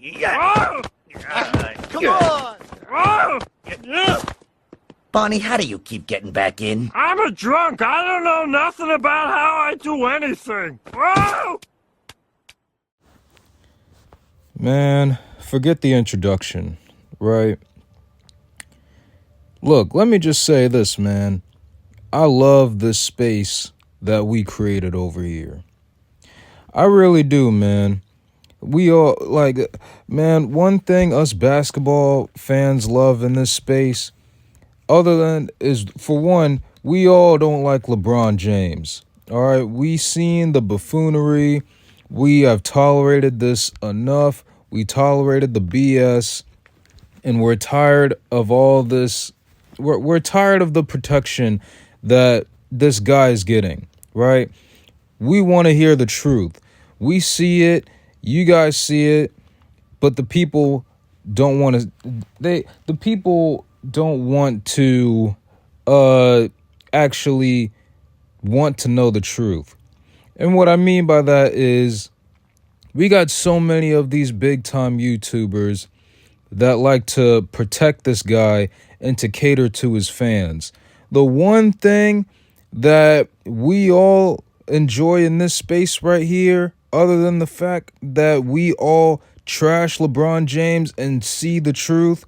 Yeah. Come on! Bonnie, how do you keep getting back in? I'm a drunk. I don't know nothing about how I do anything. Whoa! Man, forget the introduction, right? Look, let me just say this, man. I love this space that we created over here. I really do, man. We all, man, one thing us basketball fans love in this space, other than, is, for one, we all don't like LeBron James. All right, we seen the buffoonery. We have tolerated this enough. We tolerated the BS, and we're tired of all this. We're tired of the protection that this guy is getting, right? We want to hear the truth. We see it. You guys see it, but the people don't want to. The people don't want to actually want to know the truth. And what I mean by that is, we got so many of these big time YouTubers that like to protect this guy and to cater to his fans. The one thing that we all enjoy in this space right here, other than the fact that we all trash LeBron James and see the truth,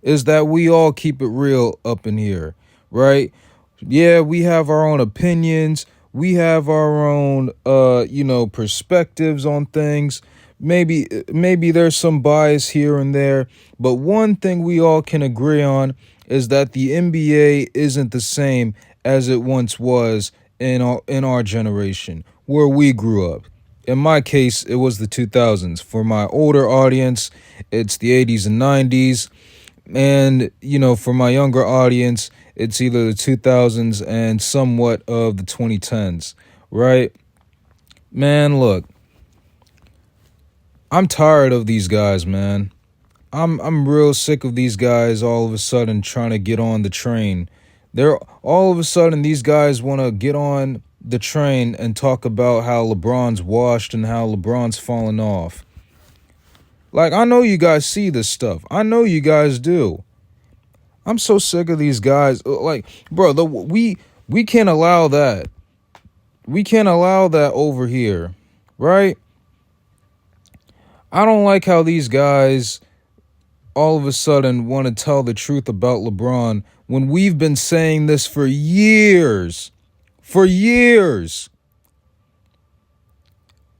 is that we all keep it real up in here, right? Yeah, we have our own opinions. We have our own, perspectives on things. Maybe there's some bias here and there, but one thing we all can agree on is that the NBA isn't the same as it once was in our generation, where we grew up. In my case, it was the 2000s. For my older audience, it's the 80s and 90s. And, for my younger audience, it's either the 2000s and somewhat of the 2010s, right? Man, look, I'm tired of these guys, man. I'm real sick of these guys all of a sudden trying to get on the train. All of a sudden, these guys want to get on the train and talk about how LeBron's washed and how LeBron's fallen off. Like, I know you guys see this stuff. I know you guys do. I'm so sick of these guys. Like, bro, we can't allow that. We can't allow that over here, right? I don't like how these guys all of a sudden want to tell the truth about LeBron when we've been saying this for years. For years.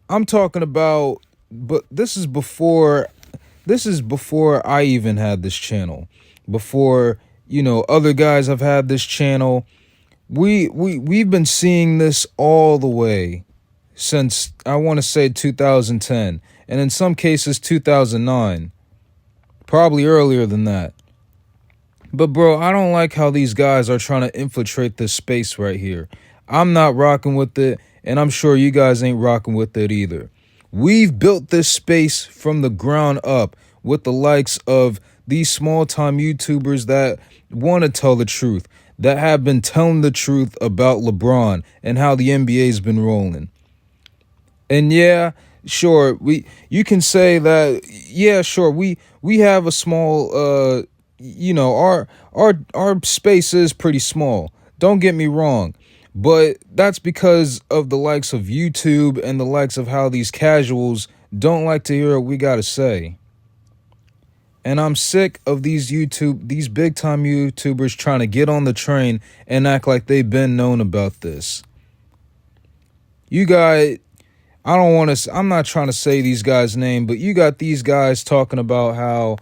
I'm talking about, but this is before I even had this channel. Before, other guys have had this channel. We've been seeing this all the way since, I want to say, 2010, and in some cases 2009. Probably earlier than that. But bro, I don't like how these guys are trying to infiltrate this space right here. I'm not rocking with it, and I'm sure you guys ain't rocking with it either. We've built this space from the ground up with the likes of these small-time YouTubers that want to tell the truth, that have been telling the truth about LeBron and how the NBA's been rolling. And yeah, sure, you can say that, yeah, sure, we have a small, our space is pretty small. Don't get me wrong. But that's because of the likes of YouTube and the likes of how these casuals don't like to hear what we got to say. And I'm sick of these big time YouTubers trying to get on the train and act like they've been known about this. You guys, I'm not trying to say these guys' name, but you got these guys talking about how,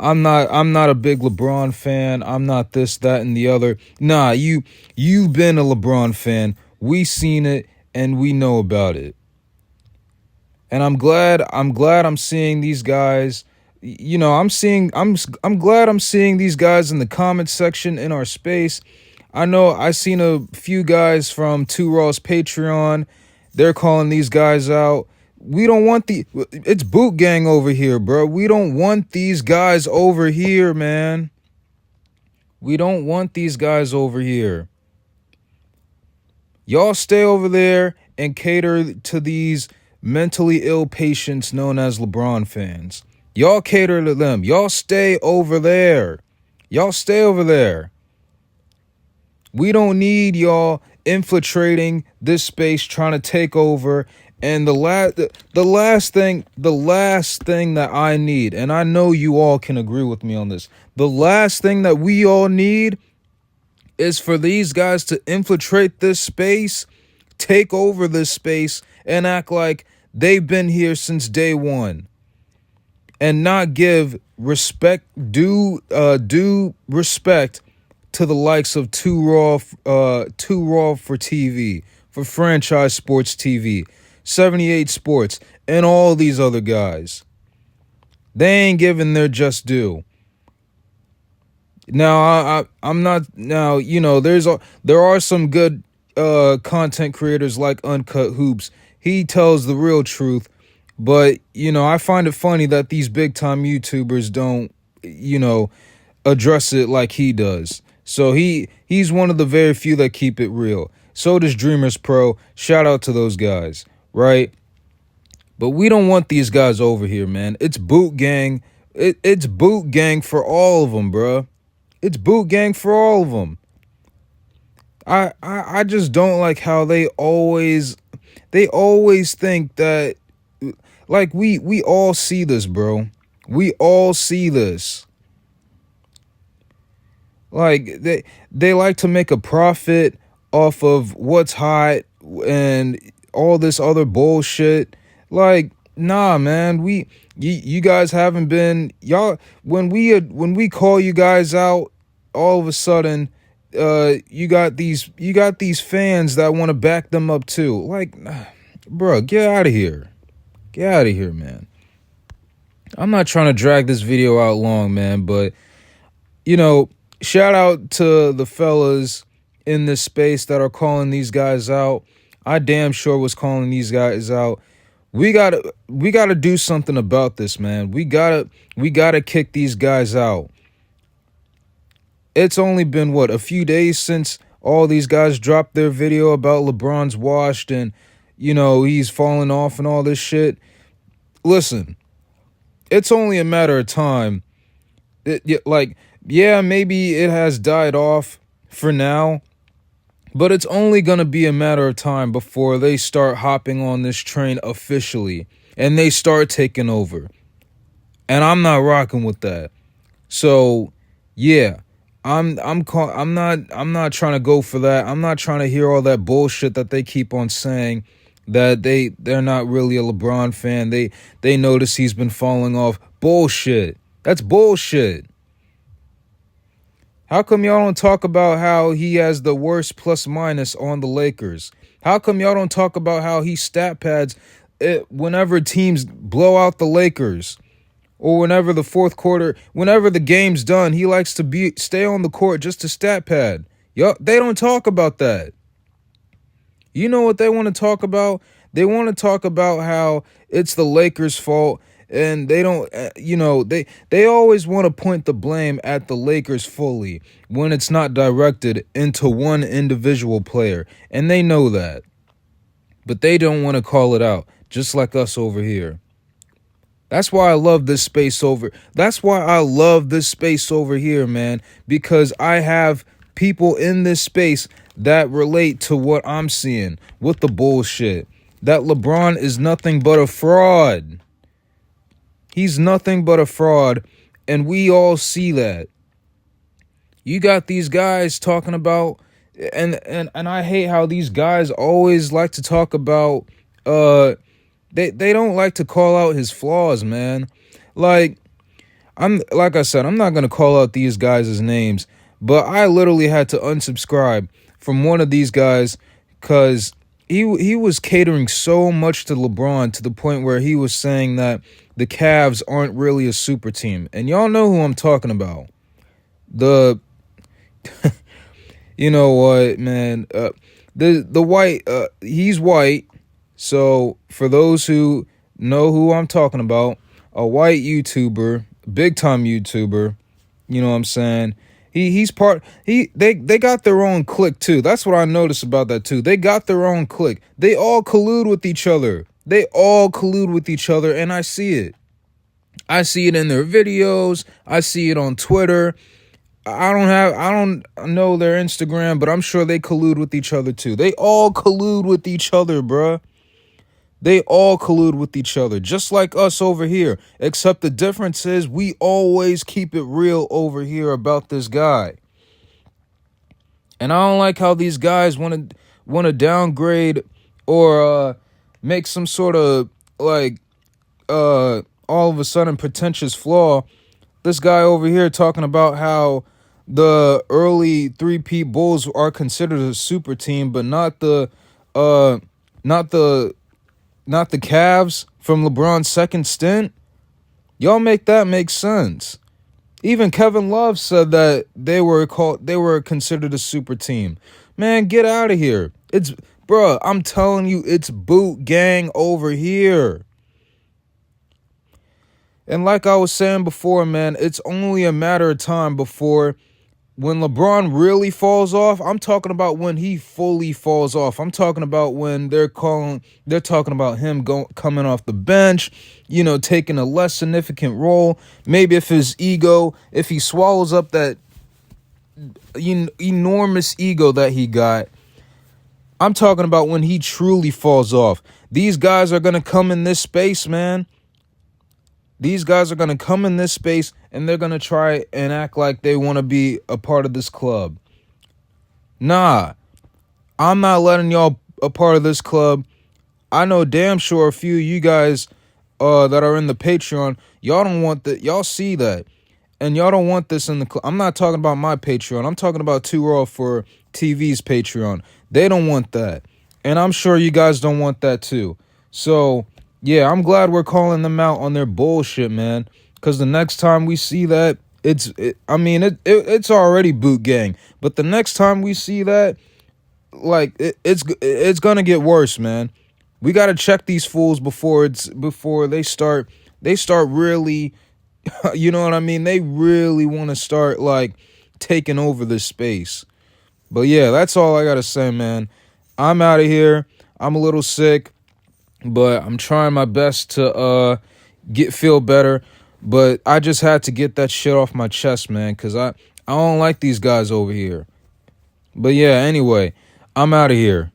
I'm not a big LeBron fan. I'm not this, that, and the other. Nah, you've been a LeBron fan. We seen it and we know about it. And I'm glad I'm seeing these guys. I'm glad I'm seeing these guys in the comment section in our space. I know I seen a few guys from Two Raw's Patreon. They're calling these guys out. We don't want it's boot gang over here, bro. We don't want these guys over here, man. We don't want these guys over here. Y'all stay over there and cater to these mentally ill patients known as LeBron fans. Y'all cater to them. Y'all stay over there. Y'all stay over there. We don't need y'all infiltrating this space, trying to take over. And the last thing that I need, and I know you all can agree with me on this, the last thing that we all need is for these guys to infiltrate this space, take over this space, and act like they've been here since day one, and not give due respect to the likes of Too Raw for TV, for Franchise Sports TV, 78 Sports, and all these other guys. They ain't giving their just due. Now, I'm not. Now, you know, there are some good content creators like Uncut Hoops. He tells the real truth, but you know, I find it funny that these big time YouTubers don't, you know, address it like he does. So he's one of the very few that keep it real. So does Dreamers Pro. Shout out to those guys, right? But we don't want these guys over here, man. It's boot gang. It's boot gang for all of them, bruh. It's boot gang for all of them. I just don't like how they always think that, like, we all see this, bro. We all see this. Like, they like to make a profit off of what's hot and all this other bullshit. Like, nah, man, you guys haven't been, y'all, when we call you guys out, all of a sudden, you got these fans that want to back them up too. Like, bro, get out of here. Get out of here, man. I'm not trying to drag this video out long, man, but, you know, shout out to the fellas in this space that are calling these guys out. I damn sure was calling these guys out. We gotta do something about this, man. We gotta kick these guys out. It's only been, what, a few days since all these guys dropped their video about LeBron's washed and, you know, he's falling off and all this shit. Listen, it's only a matter of time. Yeah, maybe it has died off for now, but it's only going to be a matter of time before they start hopping on this train officially and they start taking over. And I'm not rocking with that. So, yeah. I'm not trying to go for that. I'm not trying to hear all that bullshit that they keep on saying, that they're not really a LeBron fan. They notice he's been falling off. Bullshit. That's bullshit. How come y'all don't talk about how he has the worst plus minus on the Lakers? How come y'all don't talk about how he stat pads whenever teams blow out the Lakers? Or whenever the fourth quarter, whenever the game's done, he likes to stay on the court just to stat pad. Yo, they don't talk about that. You know what they want to talk about? They want to talk about how it's the Lakers' fault, and they don't, you know, they always want to point the blame at the Lakers fully when it's not directed into one individual player, and they know that. But they don't want to call it out, just like us over here. That's why I love this space over. That's why I love this space over here, man, because I have people in this space that relate to what I'm seeing with the bullshit. That LeBron is nothing but a fraud. He's nothing but a fraud, and we all see that. You got these guys talking about, and I hate how these guys always like to talk about, They don't like to call out his flaws, man. Like I said, I'm not gonna call out these guys' names, but I literally had to unsubscribe from one of these guys because he was catering so much to LeBron to the point where he was saying that the Cavs aren't really a super team. And y'all know who I'm talking about. You know what, man? The white, he's white. So, for those who know who I'm talking about, a white YouTuber, big time YouTuber, you know what I'm saying? They got their own clique too. That's what I noticed about that too. They got their own clique. They all collude with each other. They all collude with each other, and I see it. I see it in their videos. I see it on Twitter. I don't know their Instagram, but I'm sure they collude with each other too. They all collude with each other, bruh. They all collude with each other, just like us over here. Except the difference is we always keep it real over here about this guy. And I don't like how these guys want to downgrade or make some sort of like all of a sudden pretentious flaw. This guy over here talking about how the early 3P Bulls are considered a super team, but not the Cavs from LeBron's second stint. Y'all make that make sense. Even Kevin Love said that they were considered a super team. Man, get out of here. I'm telling you, it's boot gang over here. And like I was saying before, man, it's only a matter of time before when LeBron really falls off. I'm talking about when he fully falls off. I'm talking about when they're talking about him coming off the bench, taking a less significant role. Maybe if he swallows up that enormous ego that he got. I'm talking about when he truly falls off. These guys are going to come in this space, man. These guys are going to come in this space and they're going to try and act like they want to be a part of this club. Nah, I'm not letting y'all a part of this club. I know damn sure a few of you guys that are in the Patreon, y'all don't want that. Y'all see that. And y'all don't want this in the club. I'm not talking about my Patreon. I'm talking about Too Raw for TV's Patreon. They don't want that. And I'm sure you guys don't want that too. So yeah, I'm glad we're calling them out on their bullshit, man. Because the next time we see that, it's already boot gang. But the next time we see that, like it's gonna get worse, man. We gotta check these fools before they start really, you know what I mean? They really want to start like taking over this space. But yeah, that's all I gotta say, man. I'm out of here. I'm a little sick, but I'm trying my best to feel better. But I just had to get that shit off my chest, man, because I don't like these guys over here. But yeah, anyway, I'm out of here.